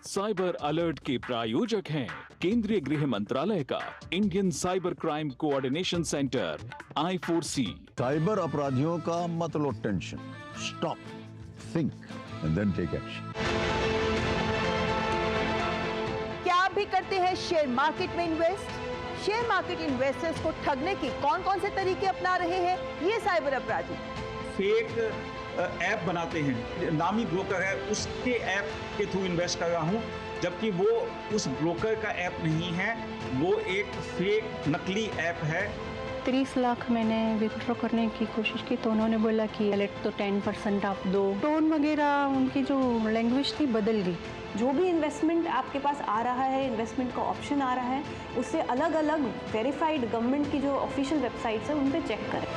Cyber alert के प्रायोजक हैं केंद्रीय गृह मंत्रालय का Indian cyber crime coordination centre I4C। Cyber अपराधियों का मत लो tension, stop, think and then take action. क्या आप भी करते हैं शेयर मार्केट में इन्वेस्ट? शेयर मार्केट इन्वेस्टर्स को ठगने के कौन कौन से तरीके अपना रहे हैं ये साइबर अपराधी? फेक ऐप बनाते हैं, नामी ब्रोकर है उसके ऐप के थ्रू इन्वेस्ट कर रहा हूं, जबकि वो उस ब्रोकर का ऐप नहीं है, वो एक फेक नकली ऐप है। 30 लाख मैंने विथड्रॉ करने की कोशिश की तो उन्होंने बोला कि लेट तो 10% आप दो। टोन वगैरह उनकी जो लैंग्वेज थी बदल गई। जो भी इन्वेस्टमेंट आपके पास आ रहा है, इन्वेस्टमेंट का ऑप्शन आ रहा है, उससे अलग अलग वेरीफाइड गवर्नमेंट की जो ऑफिशियल वेबसाइट्स है उन पे चेक करें।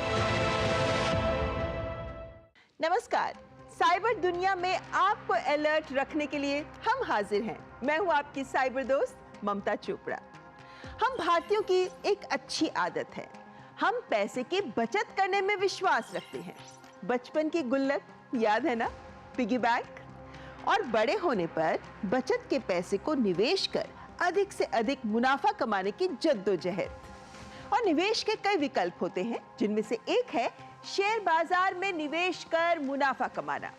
नमस्कार, साइबर दुनिया में आपको अलर्ट रखने के लिए हम हाजिर हैं। मैं हूं आपकी साइबर दोस्त ममता चोपड़ा। हम भारतीयों की एक अच्छी आदत है, हम पैसे की बचत करने में विश्वास रखते हैं। बचपन की गुल्लक याद है ना, पिगी बैंक? और बड़े होने पर बचत के पैसे को निवेश कर अधिक से अधिक मुनाफा कमाने की जद्दोजहद। और निवेश के कई विकल्प होते हैं, जिनमें से एक है शेयर बाजार में निवेश कर मुनाफा कमाना।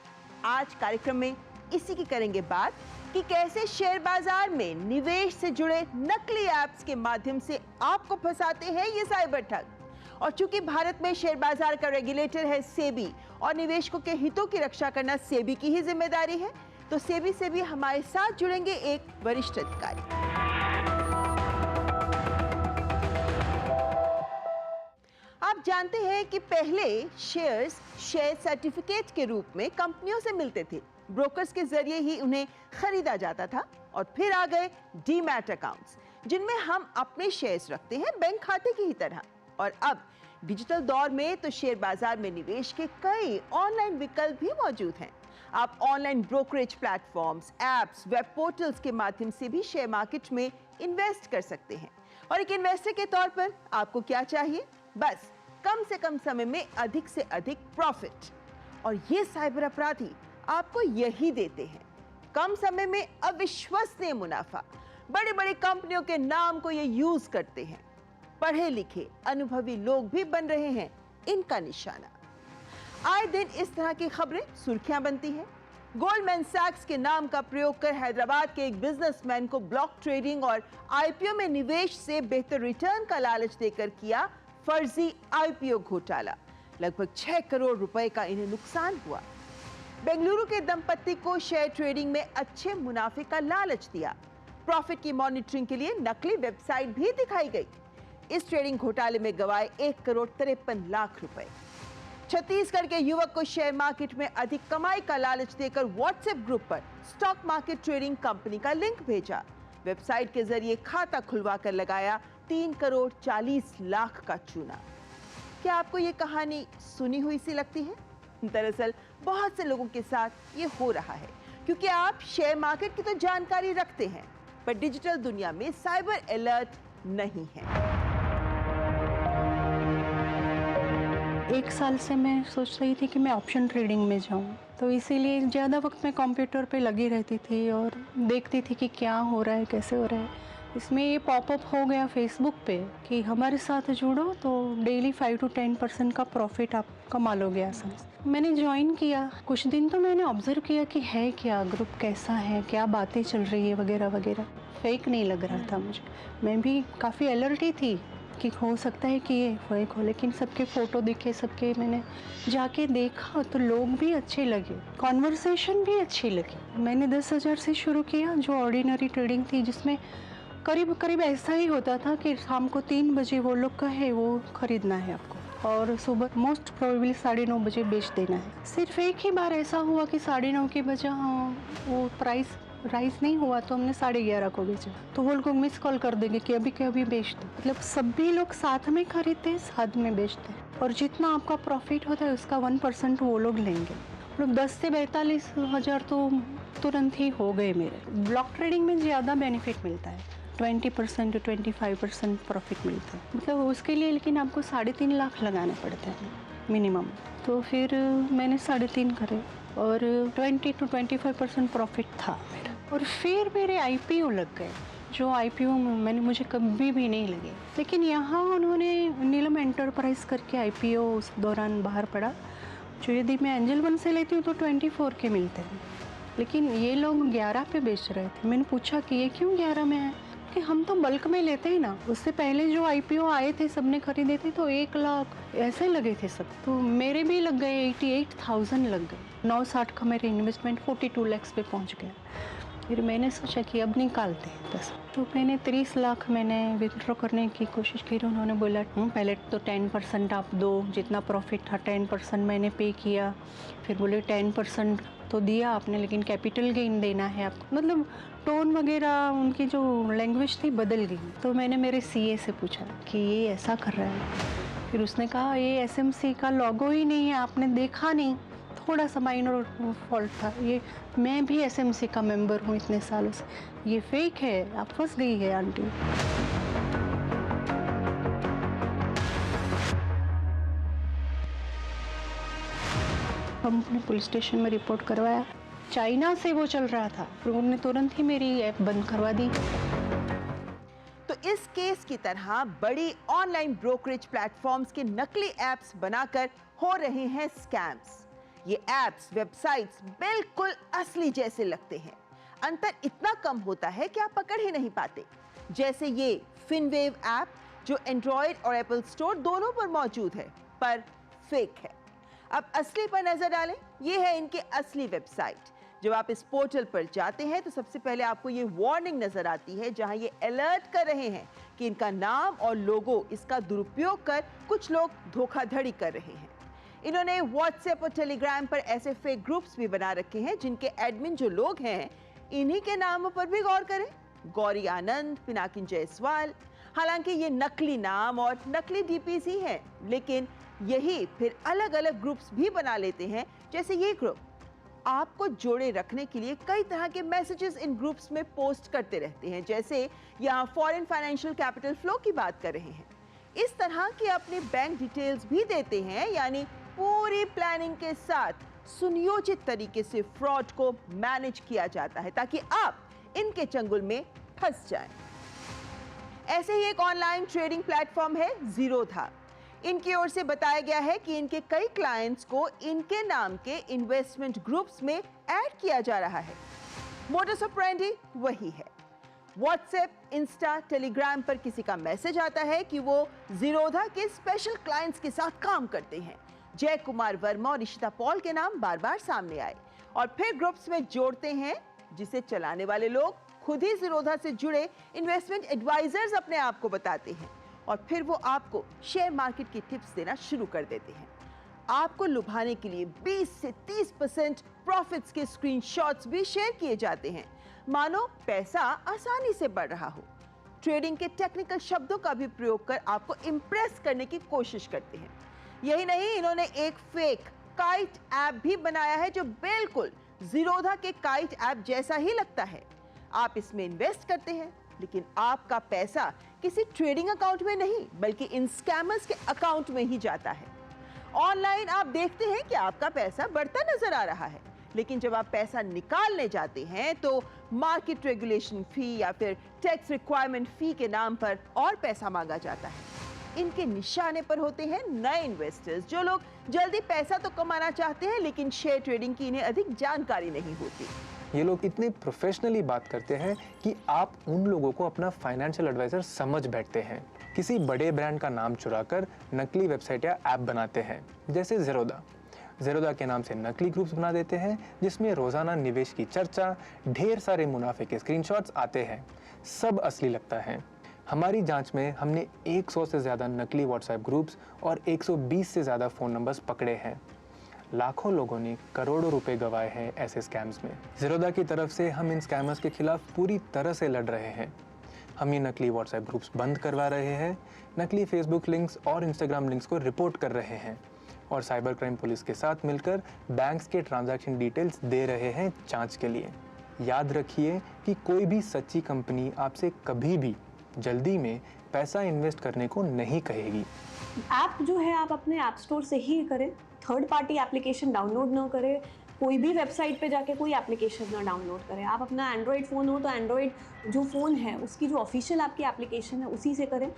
आज कार्यक्रम में इसी की करेंगे बात कि कैसे शेयर बाजार में निवेश से जुड़े नकली ऐप्स के माध्यम से आपको फंसाते हैं ये साइबर ठग। और चूंकि भारत में शेयर बाजार का रेगुलेटर है सेबी और निवेशकों के हितों की रक्षा करना सेबी की ही जिम्मेदारी है, तो सेबी से भी हमारे साथ जुड़ेंगे एक वरिष्ठ अधिकारी। आप जानते हैं कि पहले शेयर सर्टिफिकेट के रूप में कंपनियों से मिलते थे, ब्रोकर्स के जरिए ही उन्हें खरीदा जाता था। और फिर आ गए डीमैट अकाउंट्स, जिनमें हम अपने शेयर्स रखते हैं बैंक खाते की ही तरह। और अब डिजिटल दौर में तो शेयर बाजार में निवेश के कई ऑनलाइन विकल्प भी मौजूद हैं। आप online brokerage platforms, apps, web portals के माध्यम से भी शेयर मार्केट में इन्वेस्ट कर सकते हैं। और एक इन्वेस्टर के तौर पर आपको क्या चाहिए? बस कम से कम समय में अधिक से अधिक प्रॉफिट। और ये साइबर अपराधी आपको यही देते हैं, कम समय में अविश्वसनीय मुनाफा। बड़ी बड़ी कंपनियों के नाम को ये यूज करते हैं। पढ़े लिखे अनुभवी लोग भी बन रहे हैं इनका निशाना। आए दिन इस तरह की खबरें सुर्खियां बनती हैं। गोल्डमैन सैक्स के नाम का प्रयोग कर हैदराबाद के एक बिजनेसमैन को ब्लॉक ट्रेडिंग और आईपीओ में निवेश से बेहतर रिटर्न का लालच देकर किया फर्जी आईपीओ घोटाला। लगभग 6 करोड़ रुपए का इन्हें नुकसान हुआ। बेंगलुरु के दंपत्ति को शेयर ट्रेडिंग में अच्छे मुनाफे का लालच दिया। प्रॉफिट की मॉनिटरिंग के लिए नकली वेबसाइट भी दिखाई गई। इस ट्रेडिंग घोटाले में गवाए 1 करोड़ 53 लाख रुपए। छत्तीसगढ़ के युवक को शेयर मार्केट में अधिक कमाई का लालच देकर व्हाट्सएप ग्रुप पर स्टॉक मार्केट ट्रेडिंग कंपनी का लिंक भेजा। वेबसाइट के जरिए खाता खुलवाकर लगाया 3 करोड़ 40 लाख का चूना। क्या आपको ये कहानी सुनी हुई सी लगती है? दरअसल बहुत से लोगों के साथ ये हो रहा है, क्योंकि आप शेयर मार्केट की तो जानकारी रखते हैं, पर डिजिटल दुनिया में साइबर अलर्ट नहीं है। 1 साल से मैं सोच रही थी कि मैं ऑप्शन ट्रेडिंग में जाऊं, तो इसीलिए ज़्यादा वक्त मैं कंप्यूटर पे लगी रहती थी और देखती थी कि क्या हो रहा है, कैसे हो रहा है। इसमें ये पॉपअप हो गया फेसबुक पे कि हमारे साथ जुड़ो तो डेली 5 to 10% का प्रॉफिट आप कमा लोगे आसान से। मैंने ज्वाइन किया, कुछ दिन तो मैंने ऑब्जर्व किया कि है क्या, ग्रुप कैसा है, क्या बातें चल रही है वगैरह वगैरह। फेक नहीं लग रहा था मुझे। मैं भी काफ़ी अलर्ट ही थी कि हो सकता है कि ये फेक हो, लेकिन सबके फ़ोटो दिखे, सबके मैंने जाके देखा तो लोग भी अच्छे लगे, कॉन्वर्सेशन भी अच्छी लगी। मैंने 10,000 से शुरू किया, जो ऑर्डिनरी ट्रेडिंग थी, जिसमें करीब करीब ऐसा ही होता था कि शाम को 3 बजे वो लोग कहे वो ख़रीदना है आपको और सुबह मोस्ट प्रोबेबली 9:30 बजे बेच देना है। सिर्फ एक ही बार ऐसा हुआ कि 9:30 के बजाय वो प्राइस राइस नहीं हुआ तो हमने 11:30 को बेचा, तो वो लोग मिस कॉल कर देंगे कि अभी के अभी बेच दो। मतलब सभी लोग साथ में खरीदते हैं, साथ में बेचते हैं, और जितना आपका प्रॉफिट होता है उसका 1% वो लोग लेंगे। मतलब 10 से 42 हज़ार तो तुरंत ही हो गए मेरे। ब्लॉक ट्रेडिंग में ज़्यादा बेनिफिट मिलता है, 20% to 25% प्रॉफिट मिलता है, मतलब उसके लिए लेकिन आपको 3.5 लाख लगाने पड़ते हैं मिनिमम। तो फिर मैंने 3.5 करे और 20 to 25% प्रॉफिट था मेरा। और फिर मेरे IPO लग गए, जो IPO मैंने मुझे कभी भी नहीं लगे। लेकिन यहाँ उन्होंने नीलम एंटरप्राइज करके IPO उस दौरान बाहर पड़ा, जो यदि मैं एंजल वन से लेती हूँ तो 24 के मिलते हैं, लेकिन ये लोग 11 पे बेच रहे थे। मैंने पूछा कि ये क्यों 11 में है, कि हम तो बल्क में लेते हैं ना, उससे पहले जो IPO आए थे सबने खरीदे थे तो 1 लाख ऐसे लगे थे सब, तो मेरे भी लग गए, 88,000 लग गए। 960 का मेरे इन्वेस्टमेंट 42 लाख पे पहुंच गया। फिर मैंने सोचा कि अब निकालते हैं 10, तो मैंने 30 लाख मैंने विथड्रॉ करने की कोशिश की। उन्होंने बोला पहले तो 10% आप दो, जितना प्रॉफिट था 10% मैंने पे किया। फिर बोले 10% तो दिया आपने, लेकिन कैपिटल गेन देना है आपको। मतलब टोन वगैरह उनकी जो लैंग्वेज थी बदल गई। तो मैंने मेरे CA से पूछा कि ये ऐसा कर रहा है। फिर उसने कहा ये SMC का लोगो ही नहीं है, आपने देखा नहीं, थोड़ा सा माइनर फॉल्ट था। ये मैं भी SMC का मेंबर हूँ इतने सालों से, ये फेक है, आप फंस गई है आंटी। हमने पुलिस स्टेशन में रिपोर्ट करवाया। चाइना से वो चल रहा था, फिर उन्होंने तुरंत ही मेरी ऐप बंद करवा दी। तो इस केस की तरह बड़ी ऑनलाइन ब्रोकरेज प्लेटफॉर्म्स के नकली एप्स बनाकर हो रहे हैं स्कैम्स। ये एप्स, वेबसाइट्स बिल्कुल असली जैसे लगते हैं। अंतर इतना कम होता है कि आप पकड़ ही नहीं पाते। जैसे ये फिनवेव ऐप जो एंड्रॉयड और एप्पल स्टोर दोनों पर मौजूद है, पर फेक है। अब असली पर नजर डालें। ये है इनकी असली वेबसाइट। जब आप इस पोर्टल पर जाते हैं तो सबसे पहले आपको ये वार्निंग नजर आती है, जहां ये अलर्ट कर रहे हैं कि इनका नाम और लोगो इसका दुरुपयोग कर कुछ लोग धोखाधड़ी कर रहे हैं। इन्होंने व्हाट्सएप और टेलीग्राम पर ऐसे फेक ग्रुप्स भी बना रखे हैं जिनके एडमिन जो लोग हैं, इन्हीं के नामों पर भी गौर करें। गौरी आनंद, पिनाकिन जायसवाल। हालांकि ये नकली नाम और नकली DPs ही हैं, लेकिन यही फिर अलग अलग ग्रुप्स भी बना लेते हैं। जैसे ये ग्रुप आपको जोड़े रखने के लिए कई तरह के मैसेजेस इन ग्रुप्स में पोस्ट करते रहते हैं। जैसे यहाँ फॉरेन फाइनेंशियल कैपिटल फ्लो की बात कर रहे हैं। इस तरह की अपनी बैंक डिटेल्स भी देते हैं, यानी पूरी प्लानिंग के साथ सुनियोजित तरीके से फ्रॉड को मैनेज किया जाता है ताकि आप इनके चंगुल में फंस जाएं। ऐसे ही एक ऑनलाइन ट्रेडिंग प्लेटफॉर्म है ज़ीरोधा। इनकी ओर से बताया गया है कि इनके कई क्लाइंट्स को इनके नाम के इन्वेस्टमेंट ग्रुप्स में ऐड किया जा रहा है। मोडस ऑपरेंडी वही है। व्हाट्सएप, इंस्टा, टेलीग्राम पर किसी का मैसेज आता है कि वो ज़ीरोधा के स्पेशल क्लाइंट्स के साथ काम करते हैं। जय कुमार वर्मा और इशिता पॉल के नाम बार बार सामने आए और फिर ग्रुप्स में जोड़ते हैं, जिसे चलाने वाले लोग खुद ही ज़ीरोधा से जुड़े इन्वेस्टमेंट एडवाइजर्स अपने आप को बताते हैं और फिर वो आपको शेयर मार्केट की टिप्स देना शुरू कर देते हैं। आपको लुभाने के लिए 20 से 30% प्रॉफिट्स के स्क्रीनशॉट्स भी शेयर किए जाते हैं, मानो पैसा आसानी से बढ़ रहा हो। ट्रेडिंग के टेक्निकल शब्दों का भी प्रयोग कर आपको इंप्रेस करने की कोशिश करते हैं। यही नहीं, इन्होंने एक फेक काइट ऐप भी बनाया है जो बिल्कुल ज़ीरोधा के काइट ऐप जैसा ही लगता है। आप इसमें इन्वेस्ट करते हैं, लेकिन आपका पैसा किसी ट्रेडिंग अकाउंट में नहीं बल्कि इन स्कैमर्स के अकाउंट में ही जाता है। ऑनलाइन आप देखते हैं कि आपका पैसा बढ़ता नजर आ रहा है, लेकिन जब आप पैसा निकालने जाते हैं तो मार्केट रेगुलेशन फी या फिर टैक्स रिक्वायरमेंट फी के नाम पर और पैसा मांगा जाता है। इनके निशाने पर होते हैं नए इन्वेस्टर्स, जो लोग जल्दी पैसा तो कमाना चाहते हैं, लेकिन शेयर ट्रेडिंग की इन्हें अधिक जानकारी नहीं होती। ये लोग इतने प्रोफेशनली बात करते हैं कि आप उन लोगों को अपना फाइनेंशियल एडवाइजर समझ बैठते हैं। किसी बड़े ब्रांड का नाम चुराकर नकली वेबसाइट या ऐप बनाते हैं, जैसे ज़ीरोधा के नाम से नकली ग्रुप्स बना देते हैं जिसमें रोजाना निवेश की चर्चा, ढेर सारे मुनाफे के स्क्रीनशॉट्स आते हैं। सब असली लगता है। हमारी जांच में हमने 100 से ज़्यादा नकली व्हाट्सएप ग्रुप्स और 120 से ज़्यादा फ़ोन नंबर्स पकड़े हैं। लाखों लोगों ने करोड़ों रुपए गंवाए हैं ऐसे स्कैम्स में। ज़ीरोधा की तरफ से हम इन स्कैमर्स के खिलाफ पूरी तरह से लड़ रहे हैं। हम ये नकली व्हाट्सएप ग्रुप्स बंद करवा रहे हैं, नकली फेसबुक लिंक्स और इंस्टाग्राम लिंक्स को रिपोर्ट कर रहे हैं और साइबर क्राइम पुलिस के साथ मिलकर बैंक्स के ट्रांजैक्शन डिटेल्स दे रहे हैं जांच के लिए। याद रखिए कि कोई भी सच्ची कंपनी आपसे कभी भी जल्दी में पैसा इन्वेस्ट करने को नहीं कहेगी। ऐप जो है आप अपने ऐप स्टोर से ही करें, थर्ड पार्टी एप्लीकेशन डाउनलोड ना करें। कोई भी वेबसाइट पे जाके कोई एप्लीकेशन ना डाउनलोड करें। आप अपना एंड्रॉयड फ़ोन हो तो एंड्रॉयड जो फ़ोन है उसकी जो ऑफिशियल आपकी एप्लीकेशन है उसी से करें।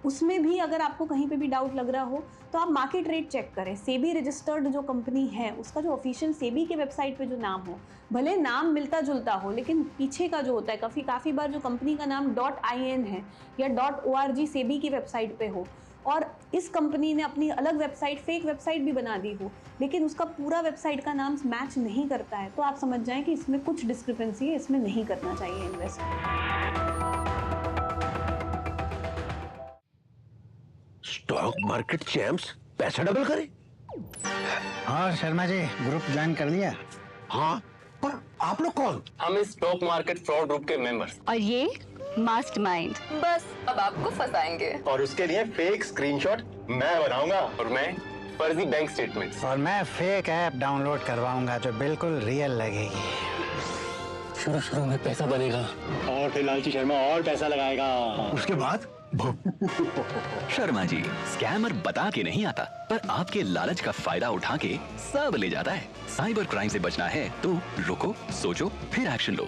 उसमें भी अगर आपको कहीं पे भी डाउट लग रहा हो तो आप मार्केट रेट चेक करें। सेबी रजिस्टर्ड जो कंपनी है उसका जो ऑफिशियल सेबी के वेबसाइट पे जो नाम हो, भले नाम मिलता जुलता हो लेकिन पीछे का जो होता है, काफ़ी बार जो कंपनी का नाम .in है या .org सेबी की वेबसाइट पे हो और इस कंपनी ने अपनी अलग वेबसाइट, फेक वेबसाइट भी बना दी हो, लेकिन उसका पूरा वेबसाइट का नाम मैच नहीं करता है, तो आप समझ जाएं कि इसमें कुछ डिस्क्रिपेंसी है, इसमें नहीं करना चाहिए इन्वेस्ट। स्टॉक मार्केट चैंप्स पैसा डबल करे? और शर्मा जी ग्रुप ज्वाइन कर लिया? हाँ, पर आप लोग कौन? हम इस स्टॉक मार्केट फ्रॉड ग्रुप के मेंबर्स। और ये मास्टरमाइंड। बस अब आपको फंसाएंगे। और उसके लिए फेक स्क्रीनशॉट मैं बनाऊंगा और मैं फर्जी बैंक स्टेटमेंट्स। और मैं फेक ऐप डाउनलोड करवाऊंगा जो बिल्कुल रियल लगेगी। शुरू में पैसा बनेगा और फिर लालची शर्मा और पैसा लगाएगा। उसके बाद शर्मा जी स्कैमर बता के नहीं आता, पर आपके लालच का फायदा उठा के सब ले जाता है। साइबर क्राइम से बचना है तो रुको, सोचो, फिर एक्शन लो।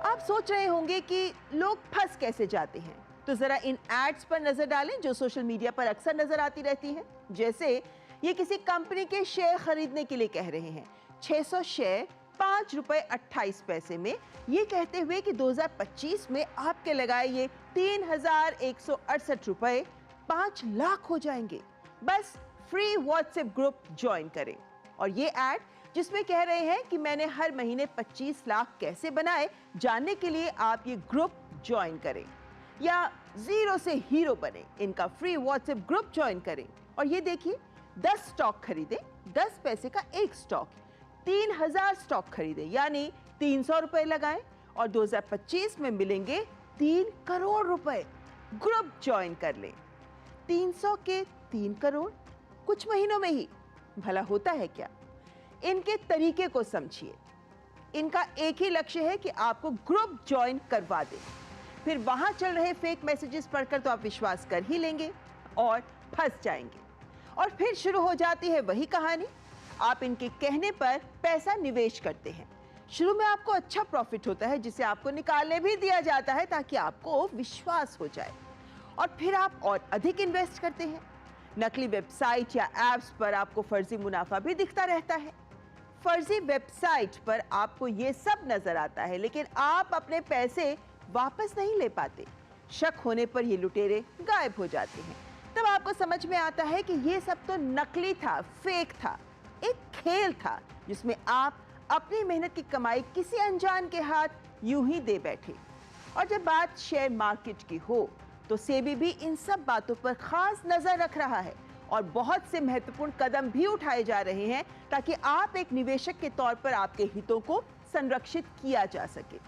आप सोच रहे होंगे कि लोग फंस कैसे जाते हैं, तो जरा इन एड्स पर नजर डालें जो सोशल मीडिया पर अक्सर नजर आती रहती हैं। जैसे ये किसी कंपनी के शेयर खरीदने के लिए कह रहे हैं, 600 शेयर ₹5.28 में, ये कहते हुए कि 2025 में आपके लगाए ये 3,168 रुपए 5 लाख हो जाएंगे। बस फ्री व्हाट्सएप ग्रुप ज्वाइन करें। और ये ऐड जिसमें कह रहे हैं कि मैंने हर महीने 25 लाख कैसे बनाए, जानने के लिए आप ये ग्रुप ज्वाइन करें या जीरो से हीरो बने। इनका फ्री व्हाट्सएप ग्रुप ज्वाइन करें और ये देखिए 10 स्टॉक खरीदे, 10 पैसे का एक स्टॉक, 3,000 स्टॉक खरीदे यानी 300 रुपए लगाएं और 2025 में मिलेंगे 3 करोड़ रुपए। ग्रुप ज्वाइन कर लें। 300 के 3 करोड़ कुछ महीनों में ही, भला होता है क्या? इनके तरीके को समझिए। इनका एक ही लक्ष्य है कि आपको ग्रुप ज्वाइन करवा दें, फिर वहां चल रहे फेक मैसेजेस पढ़कर तो आप विश्वास कर ही लेंगे और फंस जाएंगे। और फिर शुरू हो जाती है वही कहानी। आप इनके कहने पर पैसा निवेश करते हैं। शुरू में आपको अच्छा प्रॉफिट होता है जिसे आपको निकालने भी दिया जाता है ताकि आपको विश्वास हो जाए, और फिर आप और अधिक इन्वेस्ट करते हैं। नकली वेबसाइट या एप्स पर आपको फर्जी मुनाफा भी दिखता रहता है। फर्जी वेबसाइट पर आपको ये सब नजर आता है, लेकिन आप अपने पैसे वापस नहीं ले पाते। शक होने पर ये लुटेरे गायब हो जाते हैं। तब आपको समझ में आता है कि ये सब तो नकली था, फेक था, एक खेल था जिसमें आप अपनी मेहनत की कमाई किसी अनजान के हाथ यूं ही दे बैठे। और जब बात शेयर मार्केट की हो तो सेबी भी इन सब बातों पर खास नजर रख रहा है और बहुत से महत्वपूर्ण कदम भी उठाए जा रहे हैं ताकि आप एक निवेशक के तौर पर आपके हितों को संरक्षित किया जा सके।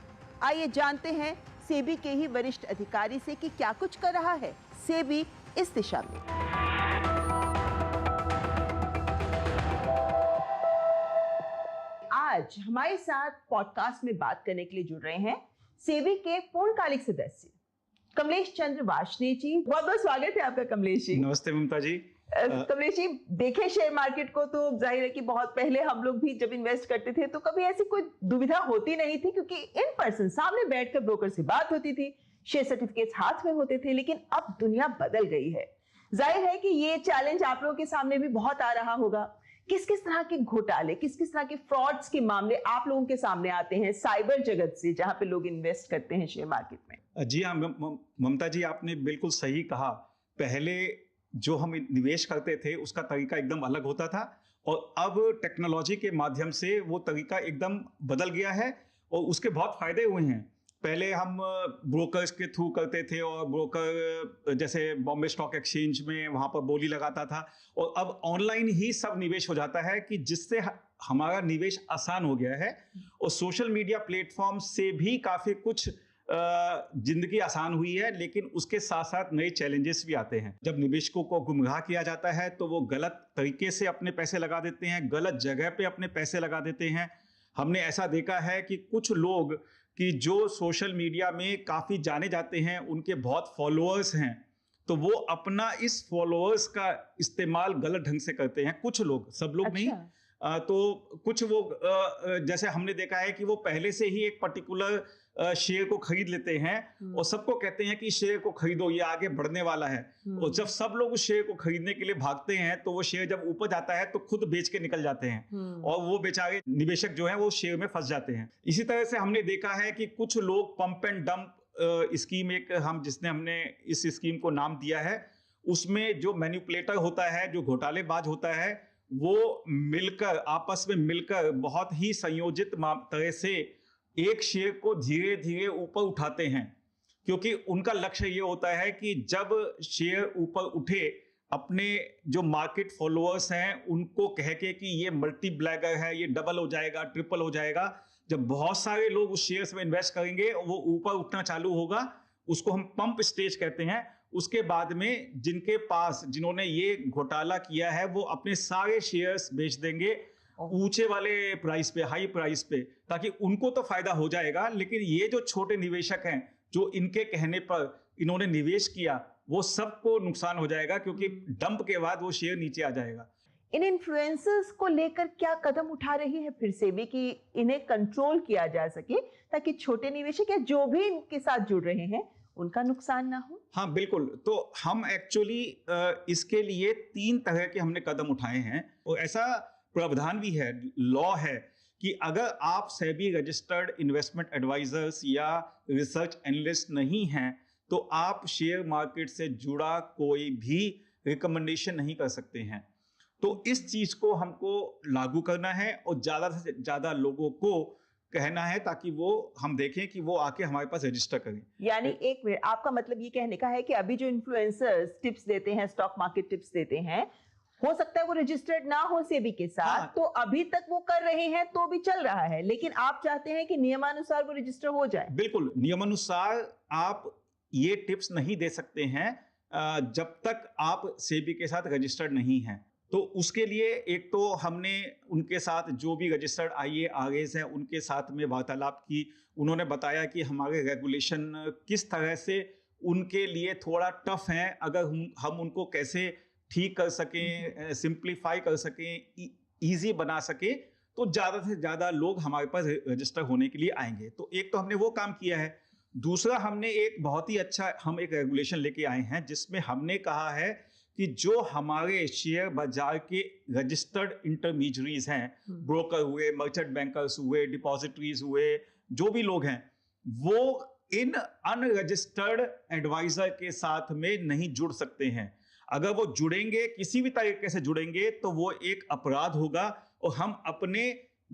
आइए जानते हैं सेबी के ही वरिष्ठ अधिकारी से कि क्या कुछ कर रहा है सेबी इस दिशा में। आज हमारे साथ पॉडकास्ट में बात करने के लिए जुड़ रहे हैं सेबी के पूर्णकालिक सदस्य कमलेश चंद्र वार्ष्णेय जी। बहुत बहुत स्वागत है आपका कमलेश जी। नमस्ते ममता जी। कमलेश जी, देखे शेयर मार्केट को तो जाहिर है कि बहुत पहले हम लोग भी जब इन्वेस्ट करते थे तो कभी ऐसी कोई दुविधा होती नहीं थी, क्योंकि इन पर्सन सामने बैठकर ब्रोकर से बात होती थी, शेयर सर्टिफिकेट्स हाथ में होते थे। लेकिन अब दुनिया बदल गई है। जाहिर है कि ये चैलेंज आप लोगों के सामने भी बहुत आ रहा होगा। किस किस तरह के घोटाले, किस किस तरह के फ्रॉड्स के मामले आप लोगों के सामने आते हैं साइबर जगत से, जहां पे लोग इन्वेस्ट करते हैं शेयर मार्केट में? जी हाँ ममता जी, आपने बिल्कुल सही कहा। पहले जो हम निवेश करते थे उसका तरीका एकदम अलग होता था और अब टेक्नोलॉजी के माध्यम से वो तरीका एकदम बदल गया है और उसके बहुत फायदे हुए हैं। पहले हम ब्रोकर्स के थ्रू करते थे और ब्रोकर जैसे बॉम्बे स्टॉक एक्सचेंज में वहाँ पर बोली लगाता था, और अब ऑनलाइन ही सब निवेश हो जाता है कि जिससे हमारा निवेश आसान हो गया है। और सोशल मीडिया प्लेटफॉर्म से भी काफ़ी कुछ जिंदगी आसान हुई है, लेकिन उसके साथ साथ नए चैलेंजेस भी आते हैं। जब निवेशकों को गुमराह किया जाता है तो वो गलत तरीके से अपने पैसे लगा देते हैं, गलत जगह पे अपने पैसे लगा देते हैं। हमने ऐसा देखा है कि कुछ लोग कि जो सोशल मीडिया में काफ़ी जाने जाते हैं, उनके बहुत फॉलोअर्स हैं, तो वो अपना इस फॉलोअर्स का इस्तेमाल गलत ढंग से करते हैं कुछ लोग, सब लोग नहीं। तो कुछ वो जैसे हमने देखा है कि वो पहले से ही एक पर्टिकुलर शेयर को खरीद लेते हैं और सबको कहते हैं कि शेयर को खरीदो, ये आगे बढ़ने वाला है। और जब सब लोग उस शेयर को खरीदने के लिए भागते हैं तो वो शेयर जब ऊपर जाता है तो खुद बेच के निकल जाते हैं और वो बेचारे निवेशक जो हैं वो शेयर में फंस जाते हैं। इसी तरह से हमने देखा है कि कुछ लोग पंप एंड डंप स्कीम, एक हमने इस स्कीम को नाम दिया है, उसमें जो मैनिपुलेटर होता है, जो घोटालेबाज होता है, वो मिलकर आपस में मिलकर बहुत ही संयोजित तरह से एक शेयर को धीरे धीरे ऊपर उठाते हैं, क्योंकि उनका लक्ष्य ये होता है कि जब शेयर ऊपर उठे, अपने जो मार्केट फॉलोअर्स हैं उनको कह के कि ये मल्टीप्लायर है, ये डबल हो जाएगा, ट्रिपल हो जाएगा। जब बहुत सारे लोग उस शेयर्स में इन्वेस्ट करेंगे, वो ऊपर उठना चालू होगा, उसको हम पंप स्टेज कहते हैं। उसके बाद में जिन्होंने ये घोटाला किया है वो अपने सारे शेयर्स बेच देंगे ऊंचे वाले प्राइस पे, हाई प्राइस पे, ताकि उनको तो फायदा हो जाएगा, लेकिन ये जो छोटे निवेशक हैं जो इनके कहने पर इन्होंने निवेश किया, वो सबको नुकसान हो जाएगा, क्योंकि डंप के बाद वो शेयर नीचे आ जाएगा। इन इन्फ्लुएंसर्स को लेकर क्या कदम उठा रही है फिर से भी कि इन्हें कंट्रोल किया जा सके, ताकि छोटे निवेशक या जो भी इनके साथ जुड़ रहे हैं उनका नुकसान ना हो? हाँ बिल्कुल। तो हम एक्चुअली इसके लिए 3 तरह के हमने कदम उठाए हैं, और ऐसा प्रावधान भी है, लॉ है, कि अगर आप सेबी रजिस्टर्ड इन्वेस्टमेंट एडवाइजर्स या रिसर्च एनालिस्ट नहीं हैं तो आप शेयर मार्केट से जुड़ा कोई भी रिकमेंडेशन नहीं कर सकते हैं। तो इस चीज को हमको लागू करना है और ज्यादा से ज्यादा लोगों को कहना है, ताकि वो हम देखें कि वो आके हमारे पास रजिस्टर करें। यानी एक मिनट, आपका मतलब ये कहने का है कि अभी जो इन्फ्लुएंसर्स टिप्स देते हैं, स्टॉक मार्केट टिप्स देते हैं, हो सकता है वो रजिस्टर्ड ना हो सेबी के साथ। हाँ। तो अभी तक वो कर रहे हैं तो भी चल रहा है, लेकिन आप चाहते हैं कि नियमानुसार वो रजिस्टर हो जाए। बिल्कुल, नियमानुसार आप ये टिप्स नहीं दे सकते हैं जब तक आप सेबी के साथ रजिस्टर्ड नहीं हैं। तो उसके लिए एक तो हमने उनके साथ जो भी रजिस्टर्ड IARAs हैं उनके साथ में वार्तालाप की। उन्होंने बताया कि हमारे रेगुलेशन किस तरह से उनके लिए थोड़ा टफ हैं, अगर हम उनको कैसे ठीक कर सकें, सिंप्लीफाई कर सकें, ईजी बना सकें, तो ज़्यादा से ज़्यादा लोग हमारे पास रजिस्टर होने के लिए आएंगे। तो एक तो हमने वो काम किया है। दूसरा, हमने एक बहुत ही अच्छा एक रेगुलेशन लेके आए हैं जिसमें हमने कहा है कि जो हमारे शेयर बाजार के रजिस्टर्ड इंटरमीडियरीज हैं, ब्रोकर हुए, मर्चेंट बैंकर्स हुए, डिपॉजिटरीज हुए, जो भी लोग हैं, वो इन अनरजिस्टर्ड एडवाइजर के साथ में नहीं जुड़ सकते हैं। अगर वो जुड़ेंगे, किसी भी तरीके से जुड़ेंगे, तो वो एक अपराध होगा और हम अपने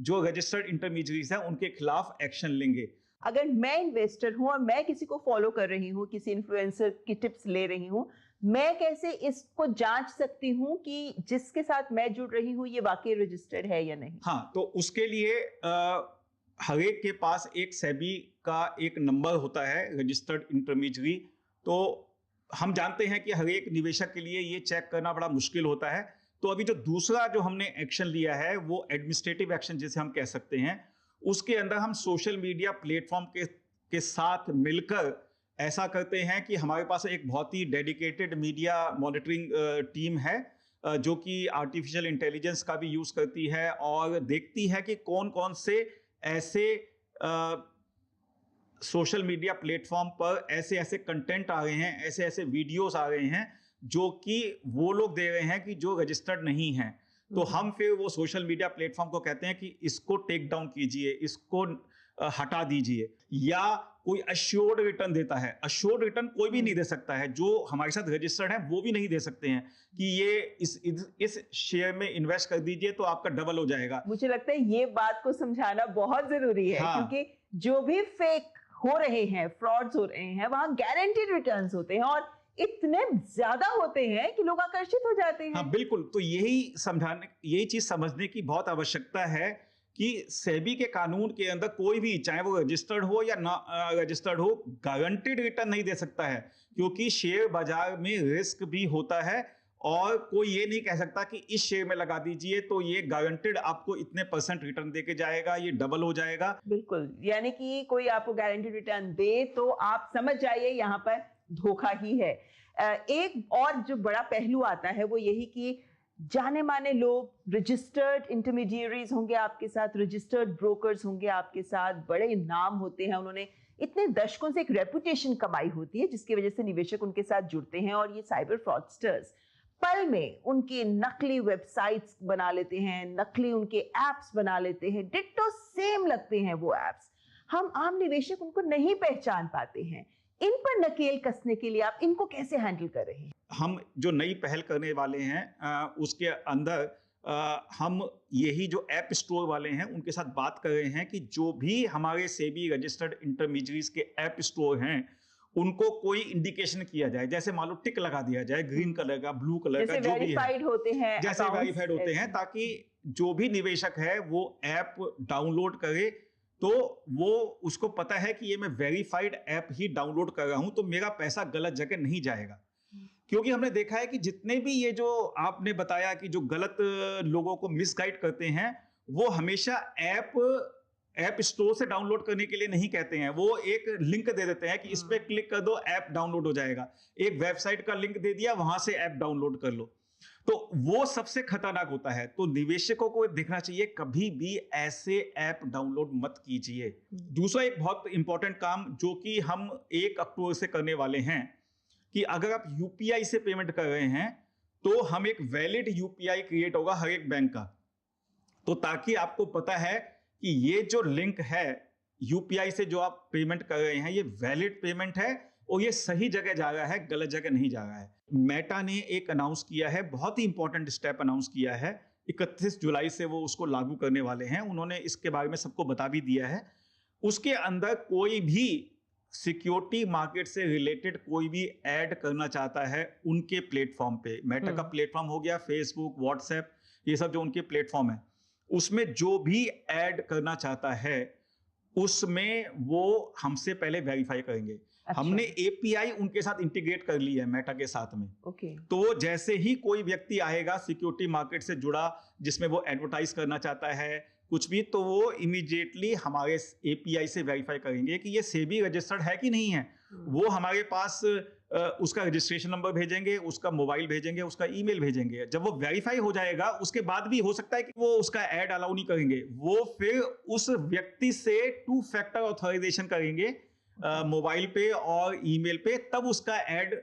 जो रजिस्टर्ड इंटरमीडियरीज हैं उनके खिलाफ एक्शन लेंगे। अगर मैं इन्वेस्टर हूं और मैं किसी को फॉलो कर रही हूं, किसी इन्फ्लुएंसर की टिप्स ले रही हूं, मैं कैसे इसको जांच सकती हूं कि जिसके साथ मैं जुड़ रही हूं ये वाकई रजिस्टर्ड है या नहीं? हाँ, तो उसके लिए हर एक के पास एक सेबी का एक नंबर होता है, रजिस्टर्ड इंटरमीडियरी। तो हम जानते हैं कि हर एक निवेशक के लिए ये चेक करना बड़ा मुश्किल होता है। तो अभी जो दूसरा जो हमने एक्शन लिया है वो एडमिनिस्ट्रेटिव एक्शन जिसे हम कह सकते हैं, उसके अंदर हम सोशल मीडिया प्लेटफॉर्म के साथ मिलकर ऐसा करते हैं कि हमारे पास एक बहुत ही डेडिकेटेड मीडिया मॉनिटरिंग टीम है जो कि आर्टिफिशियल इंटेलिजेंस का भी यूज करती है और देखती है कि कौन कौन से ऐसे सोशल मीडिया प्लेटफॉर्म पर ऐसे ऐसे कंटेंट आ रहे हैं, ऐसे ऐसे वीडियोस आ रहे हैं जो कि वो लोग दे रहे हैं कि जो रजिस्टर्ड नहीं हैं। तो हम फिर वो सोशल मीडिया प्लेटफॉर्म को कहते हैं कि इसको टेक डाउन कीजिए, इसको हटा दीजिए, या कोई अश्योर्ड रिटर्न देता है। अश्योर्ड रिटर्न कोई भी नहीं दे सकता है, जो हमारे साथ रजिस्टर्ड है वो भी नहीं दे सकते हैं कि ये इस शेयर में इन्वेस्ट कर दीजिए तो आपका डबल हो जाएगा। मुझे लगता है ये बात को समझाना बहुत जरूरी है। हाँ। क्योंकि जो भी फेक हो रहे हैं, फ्रॉड्स हो रहे हैं, वहां गारंटीड रिटर्न्स होते हैं और इतने ज्यादा होते हैं कि लोग आकर्षित हो जाते हैं। हाँ बिल्कुल। तो यही चीज समझने की बहुत आवश्यकता है कि सेबी के कानून के अंदर कोई भी, चाहे वो रजिस्टर्ड हो या ना रजिस्टर्ड हो, गारंटीड रिटर्न नहीं दे सकता है, क्योंकि शेयर बाजार में रिस्क भी होता है और कोई ये नहीं कह सकता कि इस शेयर में लगा दीजिए तो ये गारंटीड आपको इतने % रिटर्न देके जाएगा, ये डबल हो जाएगा। बिल्कुल, यानी कि कोई आपको गारंटीड रिटर्न दे तो आप समझ जाइए यहाँ पर धोखा ही है। एक और जो बड़ा पहलू आता है वो यही कि जाने माने लोग, रजिस्टर्ड इंटरमीडियरीज होंगे आपके साथ, रजिस्टर्ड ब्रोकर्स होंगे आपके साथ, बड़े नाम होते हैं, उन्होंने इतने दशकों से एक रेपुटेशन कमाई होती है जिसकी वजह से निवेशक उनके साथ जुड़ते हैं। और ये साइबर फ्रॉडस्टर्स पल में उनके नकली वेबसाइट्स बना लेते हैं, नकली उनके एप्स बना लेते हैं, डिट्टो सेम लगते हैं वो एप्स। हम आम निवेशक उनको नहीं पहचान पाते हैं। इन पर नकेल कसने के लिए आप इनको कैसे हैंडल कर रहे हैं? हम जो नई पहल करने वाले हैं उसके अंदर हम यही जो ऐप स्टोर वाले हैं उनके साथ बात कर रहे हैं कि जो भी हमारे सेबी रजिस्टर्ड इंटरमीडियरीज के ऐप स्टोर हैं उनको कोई इंडिकेशन किया जाए, जैसे मान लो टिक लगा दिया जाए ग्रीन कलर का, ब्लू कलर का, जो भी है होते हैं, जैसे वेरीफाइड होते हैं, ताकि जो भी निवेशक है वो ऐप डाउनलोड करे तो वो उसको पता है कि ये मैं वेरीफाइड ऐप ही डाउनलोड कर रहा हूं तो मेरा पैसा गलत जगह नहीं जाएगा। क्योंकि हमने देखा है कि जितने भी ये जो आपने बताया कि जो गलत लोगों को मिसगाइड करते हैं वो हमेशा ऐप स्टोर से डाउनलोड करने के लिए नहीं कहते हैं, वो एक लिंक दे देते हैं कि इस पे क्लिक कर दो ऐप डाउनलोड हो जाएगा। एक वेबसाइट का लिंक दे दिया, वहां से ऐप डाउनलोड कर लो, तो वो सबसे खतरनाक होता है। तो निवेशकों को देखना चाहिए कभी भी ऐसे ऐप डाउनलोड मत कीजिए। दूसरा एक बहुत इंपॉर्टेंट काम जो कि हम 1 अक्टूबर से करने वाले हैं कि अगर आप यूपीआई से पेमेंट कर रहे हैं तो हम एक वैलिड यूपीआई क्रिएट होगा हर एक बैंक का, तो ताकि आपको पता है कि ये जो लिंक है यूपीआई से जो आप पेमेंट कर रहे हैं ये वैलिड पेमेंट है और ये सही जगह जा रहा है, गलत जगह नहीं जा रहा है। मेटा ने एक अनाउंस किया है, बहुत ही इंपॉर्टेंट स्टेप अनाउंस किया है, 31 जुलाई से वो उसको लागू करने वाले हैं। उन्होंने इसके बारे में सबको बता भी दिया है। उसके अंदर कोई भी सिक्योरिटी मार्केट से रिलेटेड कोई भी ऐड करना चाहता है उनके प्लेटफॉर्म पे, मेटा का प्लेटफॉर्म हो गया, फेसबुक, व्हाट्सएप, ये सब जो उनके प्लेटफॉर्म है, उसमें जो भी ऐड करना चाहता है उसमें वो हमसे पहले वेरीफाई करेंगे। अच्छा। हमने एपीआई उनके साथ इंटीग्रेट कर ली है मेटा के साथ में। ओके। तो जैसे ही कोई व्यक्ति आएगा सिक्योरिटी मार्केट से जुड़ा जिसमें वो एडवर्टाइज करना चाहता है कुछ भी, तो वो इमीडिएटली हमारे एपीआई से वेरीफाई करेंगे कि ये सेबी रजिस्टर्ड है कि नहीं है। वो हमारे पास उसका रजिस्ट्रेशन नंबर भेजेंगे, उसका मोबाइल भेजेंगे, उसका ईमेल भेजेंगे। जब वो वेरीफाई हो जाएगा उसके बाद भी हो सकता है कि वो उसका ऐड अलाउ नहीं करेंगे, वो फिर उस व्यक्ति से 2 फैक्टर ऑथराइजेशन करेंगे मोबाइल पे और ईमेल पे, तब उसका ऐड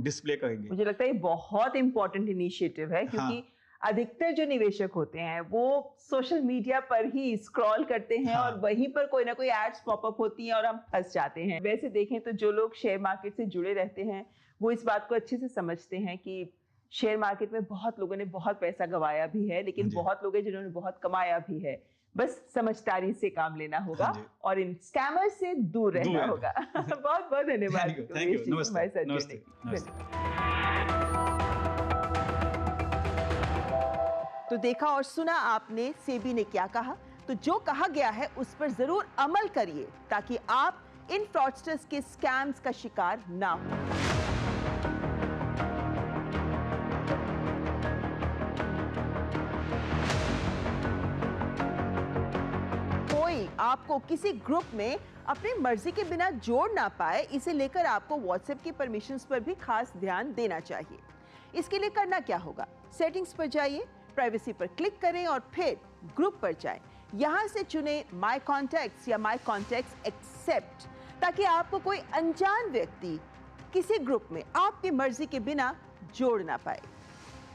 डिस्प्ले करेंगे। मुझे लगता है ये बहुत इंपॉर्टेंट इनिशिएटिव है क्योंकि अधिकतर जो निवेशक होते हैं वो सोशल मीडिया पर ही स्क्रॉल करते हैं और वहीं पर कोई ना कोई एड्स पॉपअप होती हैं और हम फंस जाते हैं। वैसे देखें तो जो लोग शेयर मार्केट से जुड़े रहते हैं वो इस बात को अच्छे से समझते हैं कि शेयर मार्केट में बहुत लोगों ने बहुत पैसा गंवाया भी है, लेकिन बहुत लोग हैं जिन्होंने बहुत कमाया भी है। बस समझदारी से काम लेना होगा और इन स्कैमर्स से दूर रहना होगा। बहुत बहुत धन्यवाद। तो देखा और सुना आपने सेबी ने क्या कहा, तो जो कहा गया है उस पर जरूर अमल करिए ताकि आप इन फ्रॉडस्टर्स के स्कैम्स का शिकार ना हो। कोई आपको किसी ग्रुप में अपनी मर्जी के बिना जोड़ ना पाए, इसे लेकर आपको व्हाट्सएप की परमिशंस पर भी खास ध्यान देना चाहिए। इसके लिए करना क्या होगा, सेटिंग्स पर जाइए, प्राइवेसी पर क्लिक करें और फिर ग्रुप पर जाएं। यहां से चुने माय कॉन्टैक्ट्स या माय कॉन्टैक्ट्स एक्सेप्ट, ताकि आपको कोई अनजान व्यक्ति किसी ग्रुप में आपकी मर्जी के बिना जोड़ ना पाए।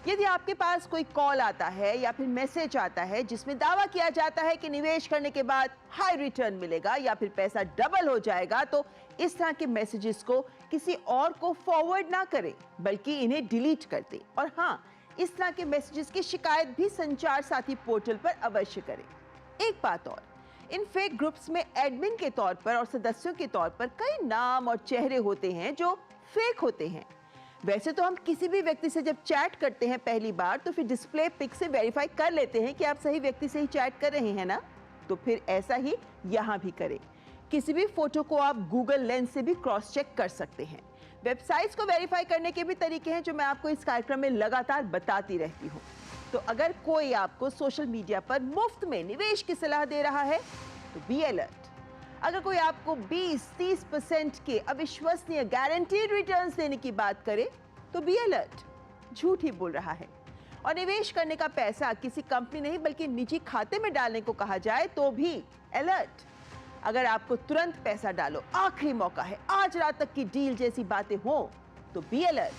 यदि आपके पास कोई कॉल आता है या फिर मैसेज आता है जिसमें दावा किया जाता है कि निवेश करने के बाद हाई रिटर्न मिलेगा या फिर पैसा डबल हो जाएगा, तो इस तरह के मैसेजेस को किसी और को फॉरवर्ड ना करें बल्कि इन्हें डिलीट कर दें। और हाँ, इस तरह के मैसेजेस की शिकायत भी संचार साथी पोर्टल पर अवश्य करें। एक बात और, इन फेक ग्रुप्स में एडमिन के तौर पर और सदस्यों के तौर पर कई नाम और चेहरे होते हैं जो फेक होते हैं। वैसे तो हम किसी भी व्यक्ति से जब चैट करते हैं पहली बार तो फिर डिस्प्ले पिक से वेरीफाई कर लेते हैं कि आप सही व्यक्ति से ही चैट कर रहे हैं ना, तो फिर ऐसा ही यहाँ भी करें। किसी भी फोटो को आप गूगल लेंस से भी क्रॉस चेक कर सकते हैं। वेबसाइट्स को वेरीफाई करने के भी तरीके हैं जो मैं आपको इस कार्यक्रम में लगातार बताती रहती हूँ। तो अगर कोई आपको सोशल मीडिया पर मुफ्त में निवेश की सलाह दे रहा है तो बी अलर्ट। अगर कोई आपको 20-30% के अविश्वसनीय गारंटीड रिटर्न्स देने की बात करे तो बी अलर्ट, झूठ ही बोल रहा है। और निवेश करने का पैसा किसी कंपनी नहीं बल्कि निजी खाते में डालने को कहा जाए तो भी अलर्ट। अगर आपको तुरंत पैसा डालो, आखिरी मौका है, आज रात तक की डील जैसी बातें हो तो बी अलर्ट।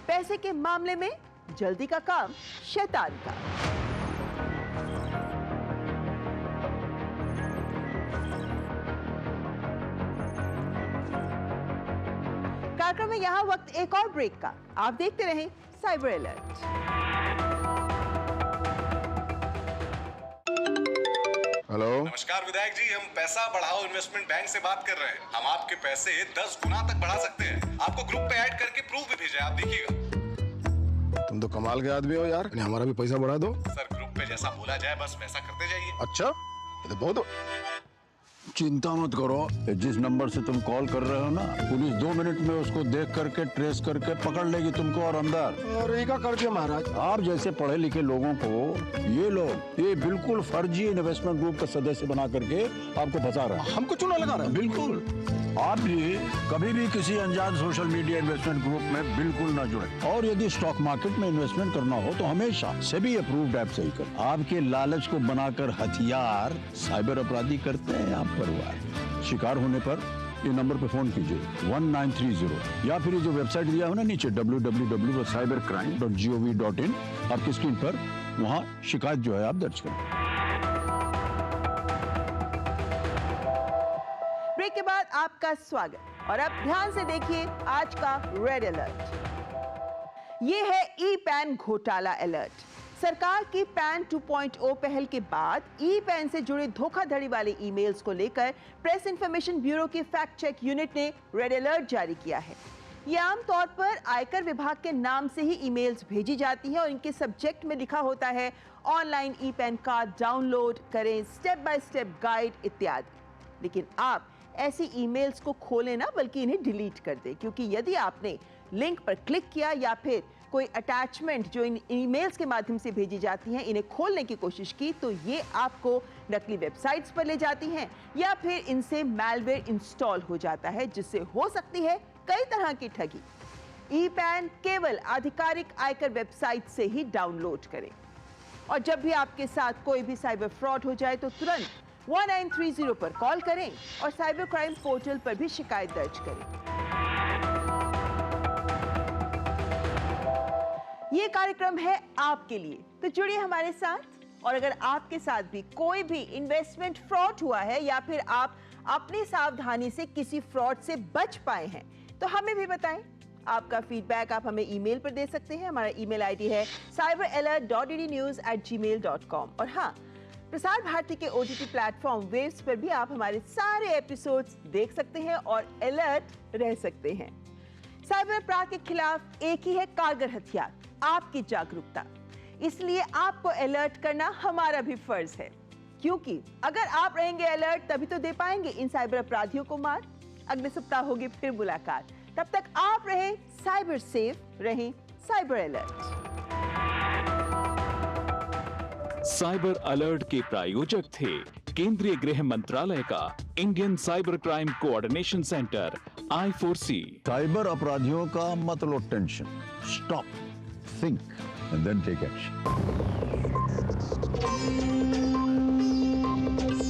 पैसे के मामले में जल्दी का काम शैतान का। कार्यक्रम में यहाँ वक्त एक और ब्रेक का। आप देखते रहें साइबर अलर्ट। हेलो, नमस्कार विधायक जी, हम पैसा बढ़ाओ इन्वेस्टमेंट बैंक से बात कर रहे हैं। हम आपके पैसे 10 गुना तक बढ़ा सकते हैं। आपको ग्रुप पे ऐड करके प्रूफ भी भेजा है, आप देखिएगा। तुम तो कमाल के आदमी हो यार, हमारा भी पैसा बढ़ा दो। सर, ग्रुप पे जैसा बोला जाए बस वैसा करते जाइए। अच्छा, ये तो बहुत। चिंता मत करो, जिस नंबर से तुम कॉल कर रहे हो ना, पुलिस 2 मिनट में उसको देख करके ट्रेस करके पकड़ लेगी तुमको और अंदर। और ये क्या कर दिया महाराज? आप जैसे पढ़े लिखे लोगों को ये लोग ये बिल्कुल फर्जी इन्वेस्टमेंट ग्रुप का सदस्य बना करके आपको फंसा रहे हैं। हमको चूना लगा रहे हैं। बिल्कुल। आप भी कभी भी किसी अनजान सोशल मीडिया इन्वेस्टमेंट ग्रुप में बिल्कुल न जुड़े। और यदि स्टॉक मार्केट में इन्वेस्टमेंट करना हो तो हमेशा सेबी अप्रूव्ड ऐप से ही करें। आपके लालच को बनाकर हथियार साइबर अपराधी करते हैं आप परिवार। शिकार होने पर ये नंबर पे फोन कीजिए 1930 या फिर ये जो वेबसाइट दिया है ना नीचे www.cybercrime.gov.in आपकी स्क्रीन पर, वहाँ शिकायत जो है आप दर्ज करें। ब्रेक के बाद आपका स्वागत और अब ध्यान से देखिए आज का रेड अलर्ट। ये है ई पैन घोटाला अलर्ट। सरकार की पैन 2.0 पहल के बाद ई पैन से जुड़े धोखाधड़ी वाले ईमेल्स को लेकर प्रेस इंफॉर्मेशन ब्यूरो की फैक्ट चेक यूनिट ने रेड अलर्ट जारी किया है। ये आमतौर पर आयकर विभाग के नाम से ही ईमेल्स भेजी जाती हैं और इनके सब्जेक्ट में लिखा होता है online e PAN card download करें, स्टेप बाय स्टेप गाइड इत्यादि। लेकिन आप ऐसी ईमेल्स को खोलें ना, बल्कि इन्हें डिलीट कर दें, क्योंकि यदि आपने लिंक पर क्लिक किया या फिर कोई अटैचमेंट जो इन ईमेल्स के माध्यम से भेजी जाती हैं इन्हें खोलने की कोशिश की तो ये आपको नकली वेबसाइट्स पर ले जाती हैं या फिर इनसे मैलवेयर इंस्टॉल हो जाता है, जिससे हो सकती है कई तरह की ठगी। ई पैन केवल आधिकारिक आयकर वेबसाइट से ही डाउनलोड करें। और जब भी आपके साथ कोई भी साइबर फ्रॉड हो जाए तो तुरंत 1930 पर कॉल करें और साइबर क्राइम पोर्टल पर भी शिकायत दर्ज करें। ये कार्यक्रम है आपके लिए, तो जुड़िए हमारे साथ। और अगर आपके साथ भी कोई भी इन्वेस्टमेंट फ्रॉड हुआ है या फिर आप अपनी सावधानी से किसी फ्रॉड से बच पाए हैं तो हमें भी बताएं। आपका फीडबैक आप हमें ईमेल पर दे सकते हैं। हमारा ईमेल आईडी है cyberalert.ddnews@gmail.com। और हाँ, प्रसार भारती के OTT प्लेटफॉर्म वेव्स पर भी आप हमारे सारे एपिसोड्स देख सकते हैं और अलर्ट रह सकते हैं। साइबर अपराध के खिलाफ एक ही है कारगर हथियार, आपकी जागरूकता। इसलिए आपको अलर्ट करना हमारा भी फर्ज है, क्योंकि अगर आप रहेंगे अलर्ट तभी तो दे पाएंगे इन साइबर अपराधियों को मार। अगले सप्ताह होगी फिर मुलाकात, तब तक आप रहें साइबर सेफ, रहें साइबर अलर्ट। साइबर अलर्ट के प्रायोजक थे केंद्रीय गृह मंत्रालय का Indian cyber crime coordination centre I4C। Cyber अपराधियों का मत लो tension, stop, think and then take action.